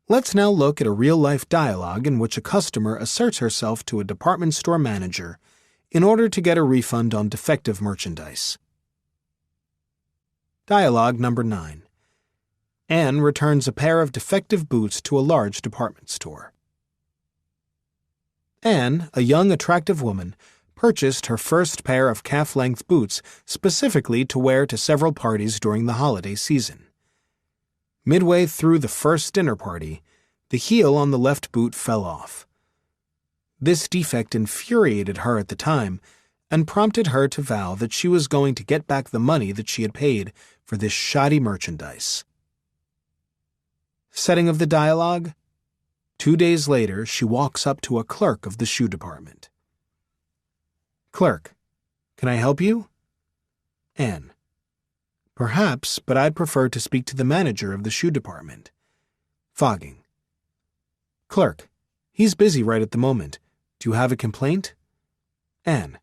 Let's now look at a real-life dialogue in which a customer asserts herself to a department store manager in order to get a refund on defective merchandise. Dialogue number 9. Anne returns a pair of defective boots to a large department store. Anne, a young, attractive woman, purchased her first pair of calf-length boots specifically to wear to several parties during the holiday season. Midway through the first dinner party, the heel on the left boot fell off. This defect infuriated her at the time and prompted her to vow that she was going to get back the money that she had paid for this shoddy merchandise. Setting of the dialogue: 2 days later, she walks up to a clerk of the shoe department. Clerk, can I help you? Anne: Perhaps, but I'd prefer to speak to the manager of the shoe department. Fogging: Clerk, he's busy right at the moment. Do you have a complaint? Anne: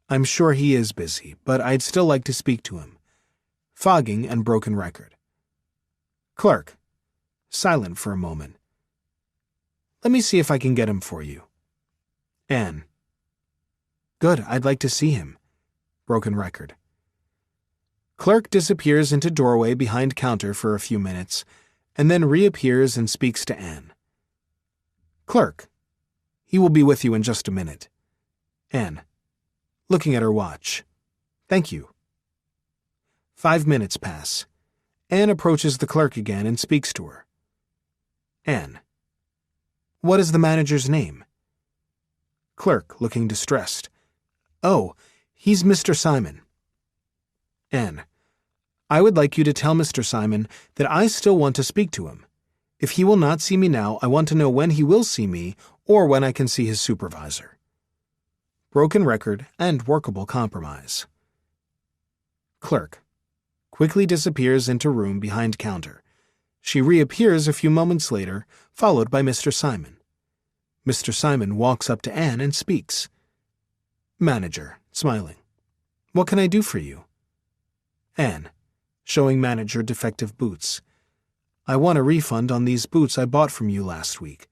I'm sure he is busy, but I'd still like to speak to him. Fogging and broken record. Clerk: Silent for a moment. Let me see if I can get him for you. Anne: Good, I'd like to see him. Broken record. Clerk disappears into doorway behind counter for a few minutes, and then reappears and speaks to Anne. Clerk: He will be with you in just a minute. Anne, looking at her watch: Thank you. 5 minutes pass. Anne approaches the clerk again and speaks to her. Anne: What is the manager's name? Clerk, looking distressed: Oh, he's Mr. Simon. Anne: I would like you to tell Mr. Simon that I still want to speak to him. If he will not see me now, I want to know when he will see me or when I can see his supervisor. Broken record and workable compromise. Clerk quickly disappears into room behind counter. She reappears a few moments later, followed by Mr. Simon. Mr. Simon walks up to Anne and speaks. Manager, smiling: What can I do for you? Anne, showing manager defective boots: I want a refund on these boots I bought from you last week.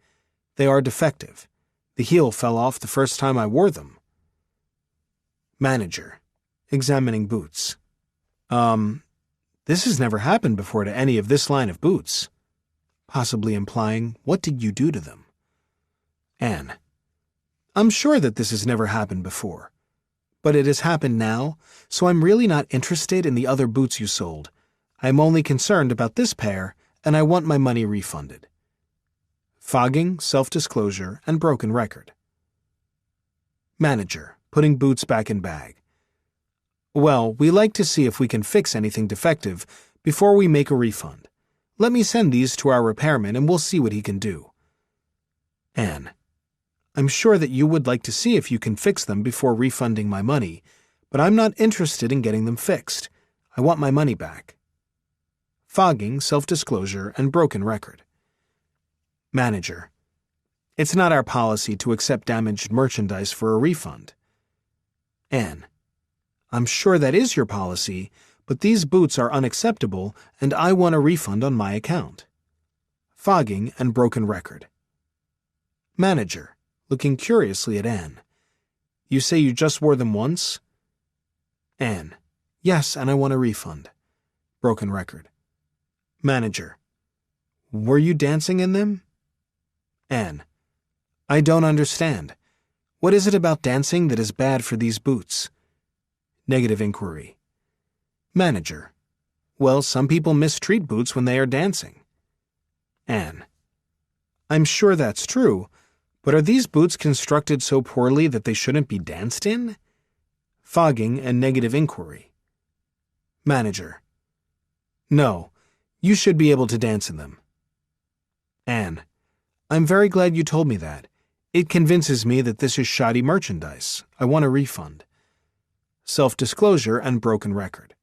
They are defective. The heel fell off the first time I wore them. Manager, examining boots: This has never happened before to any of this line of boots. Possibly implying, what did you do to them? Anne, I'm sure that this has never happened before. But it has happened now, so I'm really not interested in the other boots you sold. I'm only concerned about this pair, and I want my money refunded. Fogging, self-disclosure, and broken record. Manager, putting boots back in bag: Well, we like to see if we can fix anything defective before we make a refund. Let me send these to our repairman and we'll see what he can do. Anne, I'm sure that you would like to see if you can fix them before refunding my money, but I'm not interested in getting them fixed. I want my money back. Fogging, self-disclosure, and broken record. Manager, it's not our policy to accept damaged merchandise for a refund. Anne, I'm sure that is your policy, but these boots are unacceptable and I want a refund on my account. Fogging and broken record. Manager, looking curiously at Anne: You say you just wore them once? Anne, yes, and I want a refund. Broken record. Manager, were you dancing in them? Anne, I don't understand. What is it about dancing that is bad for these boots? Negative inquiry. Manager, well, some people mistreat boots when they are dancing. Anne, I'm sure that's true, but are these boots constructed so poorly that they shouldn't be danced in? Fogging and negative inquiry. Manager, no, you should be able to dance in them. Anne, I'm very glad you told me that. It convinces me that this is shoddy merchandise. I want a refund. Self-disclosure and broken record.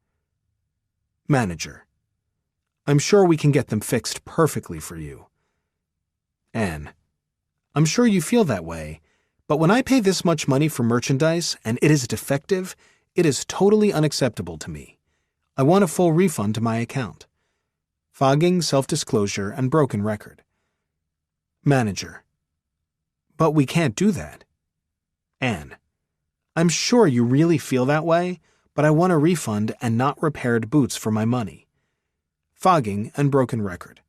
Manager, I'm sure we can get them fixed perfectly for you. Anne, I'm sure you feel that way, but when I pay this much money for merchandise and it is defective, it is totally unacceptable to me. I want a full refund to my account. Fogging, self-disclosure, and broken record. Manager. But we can't do that. Anne. I'm sure you really feel that way, but I want a refund and not repaired boots for my money. Fogging and broken record.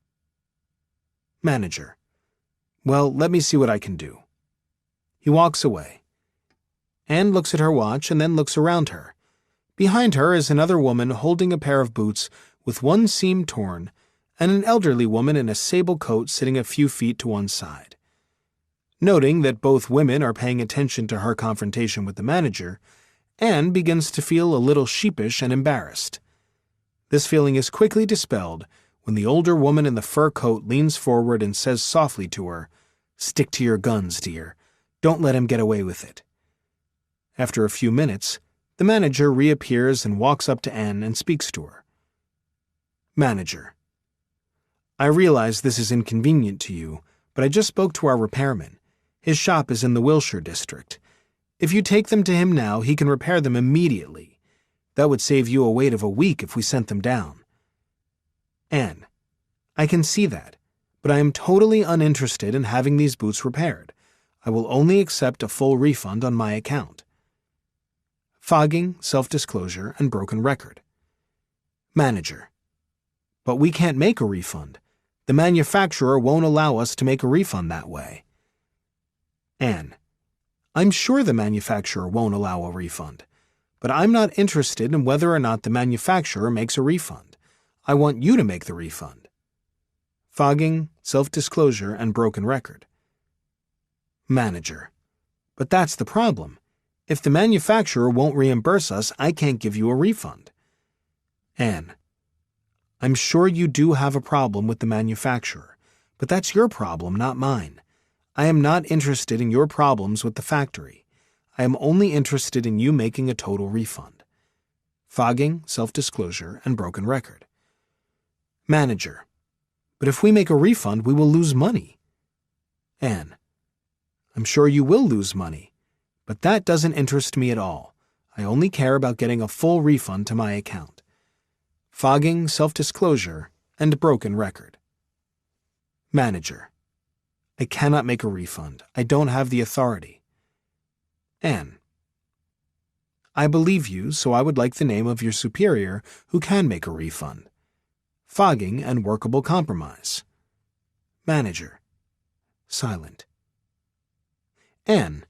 Manager. Well, let me see what I can do. He walks away. Anne looks at her watch and then looks around her. Behind her is another woman holding a pair of boots with one seam torn, and an elderly woman in a sable coat sitting a few feet to one side. Noting that both women are paying attention to her confrontation with the manager, Anne begins to feel a little sheepish and embarrassed. This feeling is quickly dispelled when the older woman in the fur coat leans forward and says softly to her, "Stick to your guns, dear. Don't let him get away with it." After a few minutes, the manager reappears and walks up to Anne and speaks to her. Manager. I realize this is inconvenient to you, but I just spoke to our repairman. His shop is in the Wilshire district. If you take them to him now, he can repair them immediately. That would save you a wait of a week if we sent them down. Anne. I can see that, but I am totally uninterested in having these boots repaired. I will only accept a full refund on my account. Fogging, self-disclosure, and broken record. Manager. But we can't make a refund. The manufacturer won't allow us to make a refund that way. Anne. I'm sure the manufacturer won't allow a refund, but I'm not interested in whether or not the manufacturer makes a refund. I want you to make the refund. Fogging, self-disclosure, and broken record. Manager. But that's the problem. If the manufacturer won't reimburse us, I can't give you a refund. Anne. I'm sure you do have a problem with the manufacturer, but that's your problem, not mine. I am not interested in your problems with the factory. I am only interested in you making a total refund. Fogging, self-disclosure, and broken record. Manager. But if we make a refund, we will lose money. Anne. I'm sure you will lose money, but that doesn't interest me at all. I only care about getting a full refund to my account. Fogging, self-disclosure, and broken record. Manager. I cannot make a refund. I don't have the authority. Anne. I believe you, so I would like the name of your superior who can make a refund. Fogging and workable compromise. Manager. Silent. Anne.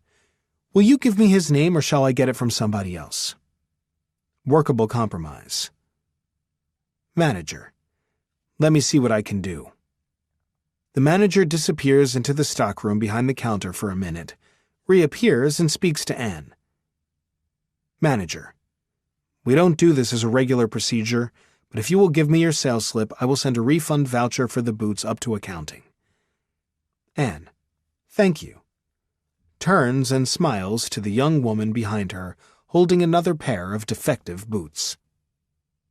Will you give me his name or shall I get it from somebody else? Workable compromise. Manager. Let me see what I can do. The manager disappears into the stockroom behind the counter for a minute, reappears and speaks to Anne. Manager. We don't do this as a regular procedure, but if you will give me your sales slip, I will send a refund voucher for the boots up to accounting. Anne. Thank you. Turns and smiles to the young woman behind her, holding another pair of defective boots.